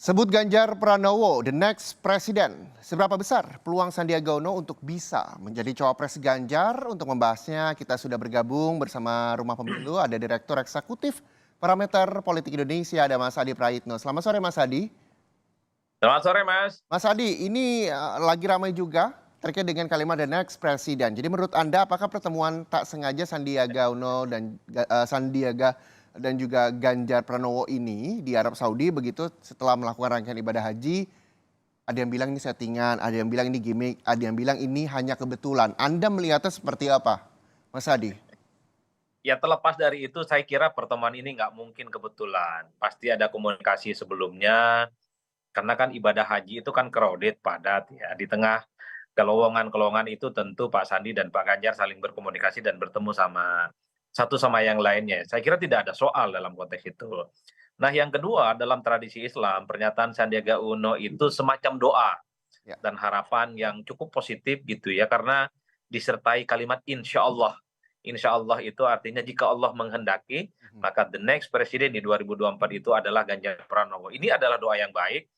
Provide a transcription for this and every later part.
Sebut Ganjar Pranowo, the next president. Seberapa besar peluang Sandiaga Uno untuk bisa menjadi cawapres Ganjar? Untuk membahasnya, kita sudah bergabung bersama Rumah Pemilu, ada Direktur Eksekutif Parameter Politik Indonesia, ada Mas Adi Praitno. Selamat sore Mas Adi. Selamat sore, Mas. Mas Adi, ini lagi ramai juga terkait dengan kalimat the next president. Jadi menurut Anda, apakah pertemuan tak sengaja Sandiaga Uno dan Sandiaga dan juga Ganjar Pranowo ini di Arab Saudi begitu setelah melakukan rangkaian ibadah haji, ada yang bilang ini settingan, ada yang bilang ini gimmick, ada yang bilang ini hanya kebetulan. Anda melihatnya seperti apa, Mas Adi? Ya terlepas dari itu, saya kira pertemuan ini nggak mungkin kebetulan. Pasti ada komunikasi sebelumnya, karena kan ibadah haji itu kan crowded, padat ya. Di tengah kelowongan-kelowongan itu tentu Pak Sandi dan Pak Ganjar saling berkomunikasi dan bertemu sama satu sama yang lainnya. Saya kira tidak ada soal dalam konteks itu. Nah yang kedua, dalam tradisi Islam, pernyataan Sandiaga Uno itu semacam doa Ya. dan harapan yang cukup positif gitu ya, karena disertai kalimat insya Allah. Insya Allah itu artinya jika Allah menghendaki, Mhm. maka the next presiden di 2024 itu adalah Ganjar Pranowo. Ini adalah doa yang baik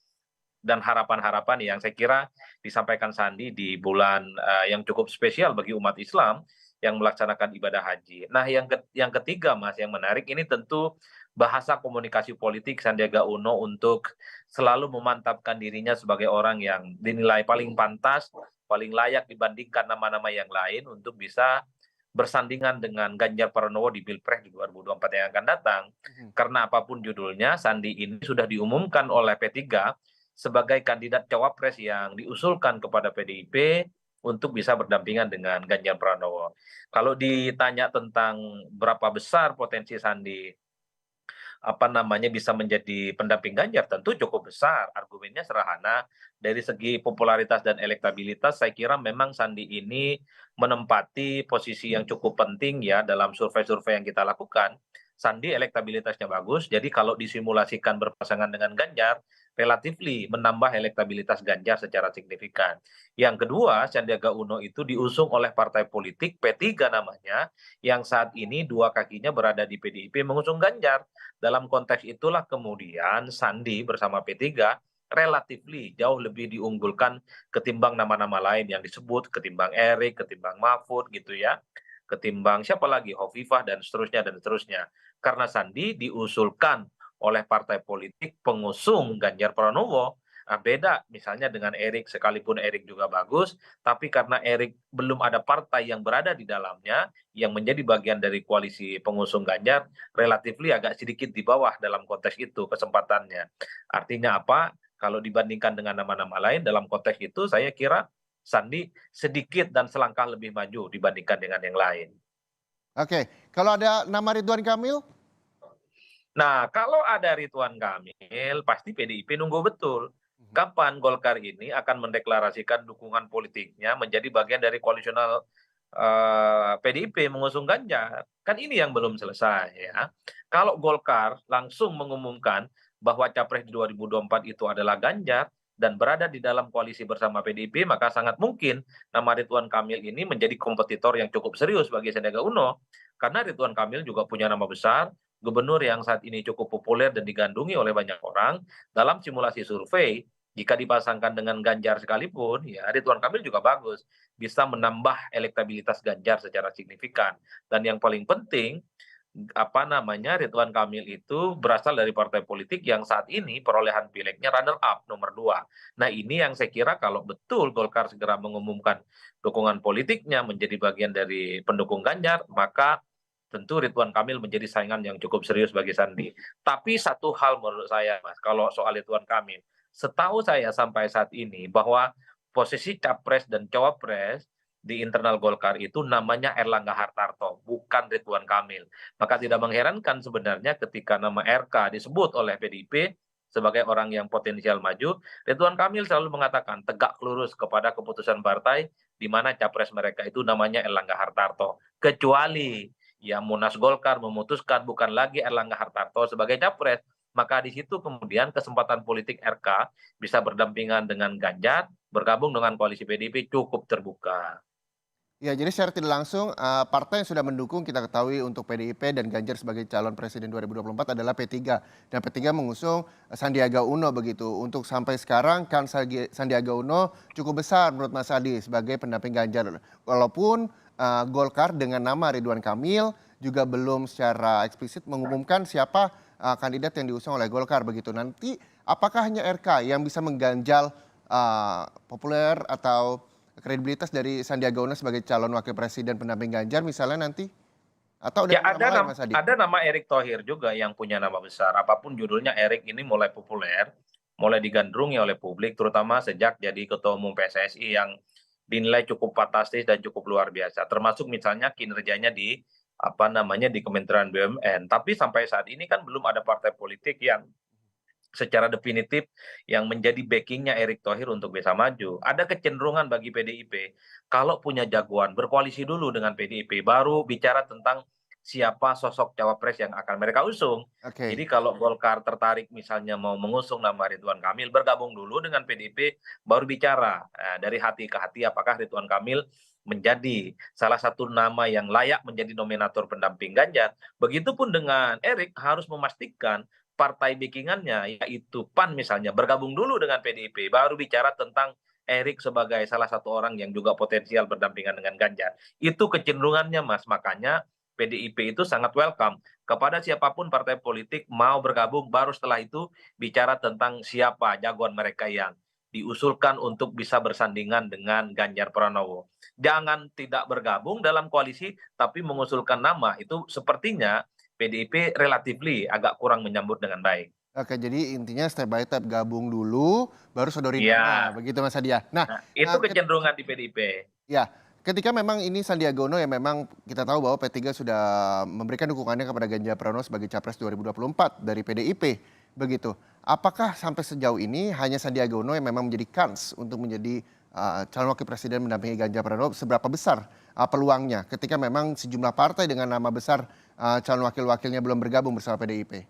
dan harapan-harapan yang saya kira disampaikan Sandi di bulan yang cukup spesial bagi umat Islam yang melaksanakan ibadah haji. Nah, yang ketiga, Mas, yang menarik ini tentu bahasa komunikasi politik Sandiaga Uno untuk selalu memantapkan dirinya sebagai orang yang dinilai paling pantas, paling layak dibandingkan nama-nama yang lain untuk bisa bersandingan dengan Ganjar Pranowo di Pilpres di 2024 yang akan datang. Mhm. Karena apapun judulnya, Sandi ini sudah diumumkan oleh P3 sebagai kandidat cawapres yang diusulkan kepada PDIP untuk bisa berdampingan dengan Ganjar Pranowo. Kalau ditanya tentang berapa besar potensi Sandi bisa menjadi pendamping Ganjar, tentu cukup besar. Argumennya sederhana, dari segi popularitas dan elektabilitas saya kira memang Sandi ini menempati posisi yang cukup penting ya dalam survei-survei yang kita lakukan. Sandi elektabilitasnya bagus, jadi kalau disimulasikan berpasangan dengan Ganjar, relatifly menambah elektabilitas Ganjar secara signifikan. Yang kedua, Sandiaga Uno itu diusung oleh partai politik P3 namanya, yang saat ini dua kakinya berada di PDIP mengusung Ganjar. Dalam konteks itulah kemudian Sandi bersama P3 relatifly jauh lebih diunggulkan ketimbang nama-nama lain yang disebut, ketimbang Erik, ketimbang Mahfud gitu ya, ketimbang siapa lagi, Hovifah dan seterusnya dan seterusnya. Karena Sandi diusulkan oleh partai politik pengusung Ganjar Pranowo. Nah, beda misalnya dengan Erik, sekalipun Erik juga bagus, tapi karena Erik belum ada partai yang berada di dalamnya, yang menjadi bagian dari koalisi pengusung Ganjar, relatifly agak sedikit di bawah dalam konteks itu kesempatannya. Artinya apa? Kalau dibandingkan dengan nama-nama lain dalam konteks itu, saya kira Sandi sedikit dan selangkah lebih maju dibandingkan dengan yang lain. Oke, kalau ada nama Ridwan Kamil? Nah, kalau ada Ridwan Kamil, pasti PDIP nunggu betul. Mhm. Kapan Golkar ini akan mendeklarasikan dukungan politiknya menjadi bagian dari koalisional PDIP mengusung Ganjar? Kan ini yang belum selesai ya. Kalau Golkar langsung mengumumkan bahwa capres di 2024 itu adalah Ganjar dan berada di dalam koalisi bersama PDIP, maka sangat mungkin nama Ridwan Kamil ini menjadi kompetitor yang cukup serius bagi Sandiaga Uno. Karena Ridwan Kamil juga punya nama besar, gubernur yang saat ini cukup populer dan digandungi oleh banyak orang, dalam simulasi survei, jika dipasangkan dengan Ganjar sekalipun, ya Ridwan Kamil juga bagus, bisa menambah elektabilitas Ganjar secara signifikan. Dan yang paling penting, Ridwan Kamil itu berasal dari partai politik yang saat ini perolehan pileknya runner up nomor 2. Nah ini yang saya kira kalau betul Golkar segera mengumumkan dukungan politiknya menjadi bagian dari pendukung Ganjar, maka tentu Ridwan Kamil menjadi saingan yang cukup serius bagi Sandi. Tapi satu hal menurut saya, Mas, kalau soal Ridwan Kamil, setahu saya sampai saat ini bahwa posisi capres dan cawapres di internal Golkar itu namanya Erlangga Hartarto, bukan Ridwan Kamil. Maka tidak mengherankan sebenarnya ketika nama RK disebut oleh PDIP sebagai orang yang potensial maju, Ridwan Kamil selalu mengatakan tegak lurus kepada keputusan partai di mana capres mereka itu namanya Erlangga Hartarto. Kecuali ya Munas Golkar memutuskan bukan lagi Erlangga Hartarto sebagai capres, maka di situ kemudian kesempatan politik RK bisa berdampingan dengan Ganjar, bergabung dengan koalisi PDIP cukup terbuka. Ya, jadi secara tidak langsung partai yang sudah mendukung kita ketahui untuk PDIP dan Ganjar sebagai calon presiden 2024 adalah P3 dan P3 mengusung Sandiaga Uno begitu. Untuk sampai sekarang kan Sandiaga Uno cukup besar menurut Mas Adi sebagai pendamping Ganjar. Walaupun Golkar dengan nama Ridwan Kamil juga belum secara eksplisit mengumumkan siapa kandidat yang diusung oleh Golkar begitu. Nanti apakah hanya RK yang bisa mengganjal populer atau kredibilitas dari Sandiaga Uno sebagai calon wakil presiden pendamping Ganjar misalnya nanti? Atau ada Ya nama lain Mas Adi? ada nama Erick Thohir juga yang punya nama besar. Apapun judulnya, Erick ini mulai populer, mulai digandrungi oleh publik, terutama sejak jadi ketua umum PSSI yang dinilai cukup fantastis dan cukup luar biasa. Termasuk misalnya kinerjanya di apa namanya di Kementerian BUMN. Tapi sampai saat ini kan belum ada partai politik yang secara definitif yang menjadi backingnya Erick Thohir untuk bisa maju. Ada kecenderungan bagi PDIP, kalau punya jagoan, berkoalisi dulu dengan PDIP, baru bicara tentang siapa sosok cawapres yang akan mereka usung. Oke. Jadi kalau Golkar tertarik misalnya mau mengusung nama Ridwan Kamil, bergabung dulu dengan PDIP, baru bicara dari hati ke hati apakah Ridwan Kamil menjadi salah satu nama yang layak menjadi nominator pendamping Ganjar. Begitupun dengan Erick harus memastikan partai backingannya yaitu PAN misalnya bergabung dulu dengan PDIP baru bicara tentang Erik sebagai salah satu orang yang juga potensial berdampingan dengan Ganjar. Itu kecenderungannya Mas, makanya PDIP itu sangat welcome kepada siapapun partai politik mau bergabung baru setelah itu bicara tentang siapa jagoan mereka yang diusulkan untuk bisa bersandingan dengan Ganjar Pranowo. Jangan tidak bergabung dalam koalisi tapi mengusulkan nama itu sepertinya PDIP relatifly agak kurang menyambut dengan baik. Oke, jadi intinya step by step gabung dulu baru sodori nama, Iya, begitu Mas Adi ya? Nah, nah itu kecenderungan di PDIP. ya, ketika memang ini Sandiaga Uno yang memang kita tahu bahwa P3 sudah memberikan dukungannya kepada Ganjar Pranowo sebagai Capres 2024 dari PDIP, begitu. Apakah sampai sejauh ini hanya Sandiaga Uno yang memang menjadi kans untuk menjadi calon wakil presiden mendampingi Ganjar Pranowo? Seberapa besar peluangnya ketika memang sejumlah partai dengan nama besar calon wakil-wakilnya belum bergabung bersama PDIP?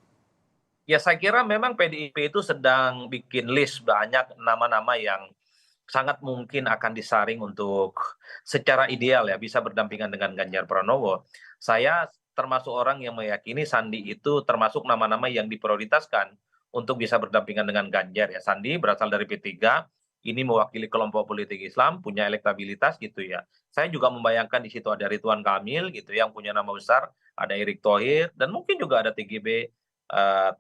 Ya saya kira memang PDIP itu sedang bikin list banyak nama-nama yang sangat mungkin akan disaring untuk secara ideal ya bisa berdampingan dengan Ganjar Pranowo. Saya termasuk orang yang meyakini Sandi itu termasuk nama-nama yang diprioritaskan untuk bisa berdampingan dengan Ganjar ya. Sandi berasal dari P3, ini mewakili kelompok politik Islam, punya elektabilitas gitu ya. Saya juga membayangkan di situ ada Ridwan Kamil gitu yang punya nama besar, ada Erick Thohir dan mungkin juga ada TGB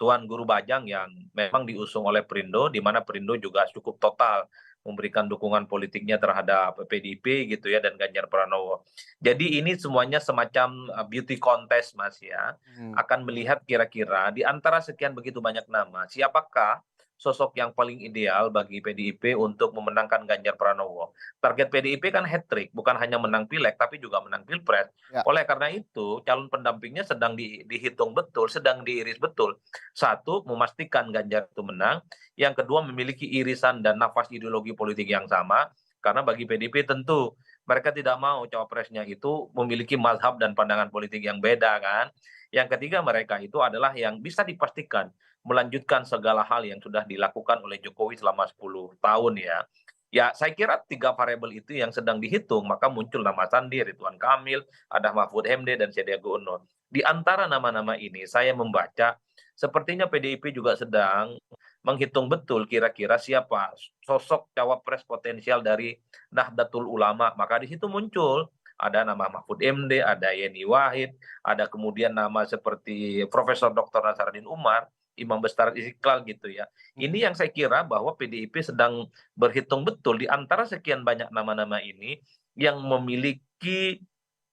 Tuan Guru Bajang yang memang diusung oleh Perindo, di mana Perindo juga cukup total memberikan dukungan politiknya terhadap PDIP gitu ya dan Ganjar Pranowo. Jadi ini semuanya semacam beauty contest Mas ya. Hmm. Akan melihat kira-kira di antara sekian begitu banyak nama, siapakah sosok yang paling ideal bagi PDIP untuk memenangkan Ganjar Pranowo. Target PDIP kan hat-trick, bukan hanya menang pileg tapi juga menang pilpres. Ya. Oleh karena itu, calon pendampingnya sedang dihitung betul, sedang diiris betul. Satu, memastikan Ganjar itu menang. Yang kedua, memiliki irisan dan nafas ideologi politik yang sama. Karena bagi PDIP tentu mereka tidak mau cawapresnya itu memiliki mazhab dan pandangan politik yang beda kan. Yang ketiga mereka itu adalah yang bisa dipastikan melanjutkan segala hal yang sudah dilakukan oleh Jokowi selama 10 tahun ya. Ya, saya kira tiga variabel itu yang sedang dihitung, maka muncul nama Sandi, Ridwan Kamil, ada Mahfud MD, dan Sandiaga Uno. Di antara nama-nama ini, saya membaca sepertinya PDIP juga sedang menghitung betul kira-kira siapa sosok cawapres potensial dari Nahdlatul Ulama. Maka di situ muncul ada nama Mahfud MD, ada Yeni Wahid, ada kemudian nama seperti Profesor Dr. Nasaruddin Umar, Imam Besar Istiqlal gitu ya. Ini yang saya kira bahwa PDIP sedang berhitung betul di antara sekian banyak nama-nama ini yang memiliki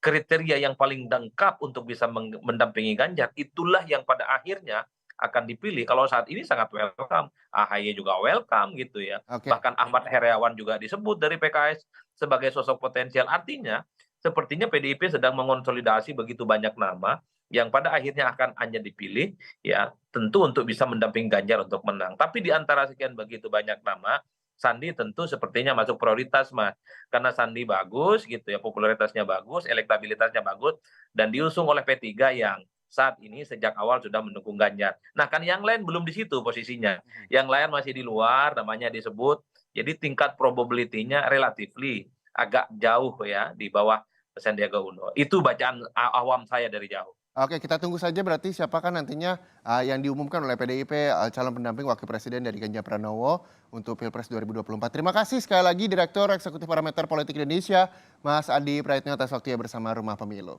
kriteria yang paling lengkap untuk bisa mendampingi Ganjar, itulah yang pada akhirnya akan dipilih. Kalau saat ini sangat welcome, AHY juga welcome gitu ya. Oke. Bahkan Ahmad Heriawan juga disebut dari PKS sebagai sosok potensial. Artinya, sepertinya PDIP sedang mengonsolidasi begitu banyak nama yang pada akhirnya akan hanya dipilih ya tentu untuk bisa mendampingi Ganjar untuk menang. Tapi di antara sekian begitu banyak nama, Sandi tentu sepertinya masuk prioritas Mas. Karena Sandi bagus gitu ya, popularitasnya bagus, elektabilitasnya bagus dan diusung oleh P3 yang saat ini sejak awal sudah mendukung Ganjar. Nah, kan yang lain belum di situ posisinya. Yang lain masih di luar, namanya disebut. Jadi tingkat probability-nya relatively agak jauh ya di bawah Sandiaga Uno. Itu bacaan awam saya dari jauh. Oke, kita tunggu saja berarti siapakah nantinya yang diumumkan oleh PDIP calon pendamping wakil presiden dari Ganjar Pranowo untuk Pilpres 2024. Terima kasih sekali lagi Direktur Eksekutif Parameter Politik Indonesia, Mas Adi Praetno atas waktunya bersama Rumah Pemilu.